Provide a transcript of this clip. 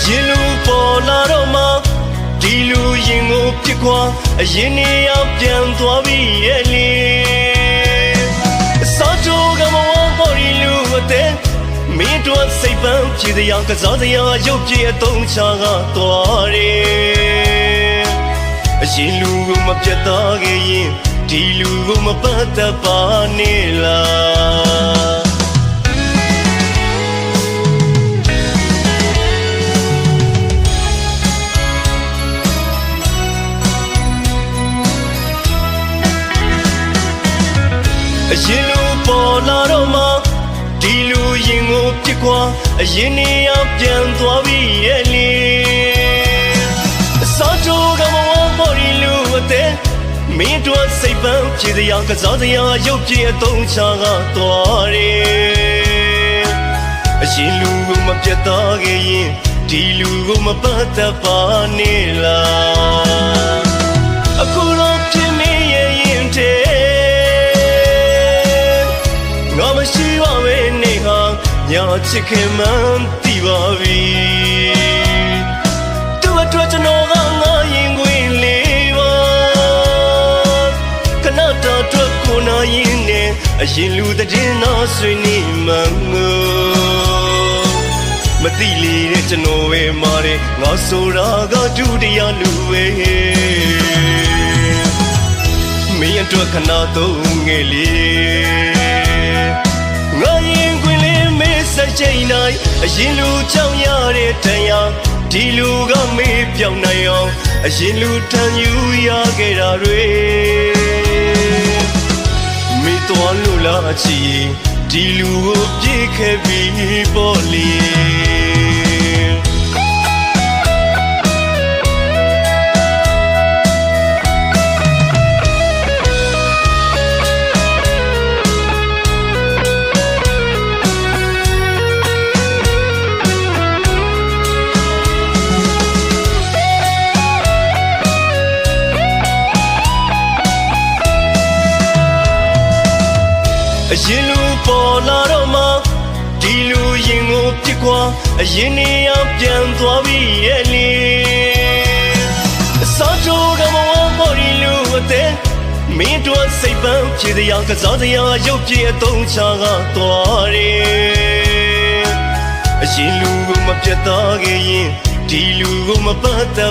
ရင်လူပေါ်လာတော့မှဒီလူရင်ကိုပြစ်ခွာအရင်နေအောင်ပြန်သွားပြီးရဲ့လေစောချိုကမဝပေါ်ဒီလူအတဲ့မင်းတို့စိတ်ပန်းဖြည့်တရားကစားတရားရုပ်ပြည့်အသုံးချကသွားတယ်အရင်လူကိုမပြတ်သားခဲ့ရင်ဒီလူကိုမပတ်သက်ပါနဲ့လားအရင်လူပေါ်လာတော့မှဒီလူရင်ကိုပြစ်ခွာအရင်နေအောင်ပြန်သွားပြီးရဲ့လေစောချိုကမဝပေါ်ဒီလူအတဲ့မင်းတို့စိတ်ပန်းဖြည့်တရားကစားတရားရုပ်ပြည့်အသုံးချကသွားတယ်အရင်လူကိုမပြတ်သားခဲ့ရင်ဒီလူကိုမပတ်သက်ပါနဲ့လားအခုတော့ပြင်းနေရင်တဲ့ငါမရှိပါပဲနေဟာညာချစ်ခင်မှန်သိပါပြီသူ့အတွက်ကျွန်တော်ကငါရင်ခွင်လေးပါခဏတာအတွက်ကိုနာရင်နဲ့အရင်လူတဲ့နာဆွေနေမှန်မသိလေတဲ့ကျွန်တော်ပဲမာတယ်ငါဆိုတာကဒုတိယလူပဲမင်းအတွက်ခဏတော့ငယ်လေးငါရင်ခွင်လေးမေးစချိန်တိုင်းအရင်လူကြောင့်ရတဲ့တရားဒီလူကမေးပြောင်းနိုင်အောင်အရင်လူထမ်းယူရခဲ့တာတွေမေးတော်လို့လားချီဒီလူကိုပြေးခဲ့ပြီးပေါ်လေအရင်လူပေါ်လာတော့မှဒီလူရင်ကိုပြစ်ခွာအရင်နေအောင်ပြန်သွားပြီးရဲ့လေစောချိုကမဝပေါ်ဒီလူအတဲ့မင်းတို့စိတ်ပန်းဖြည့်တရားကစားတရားရုပ်ပြည့်အသုံးချကသွားတယ်အရင်လူကိုမပြတ်သားခဲ့ရင်ဒီလူကိုမပတ်သက်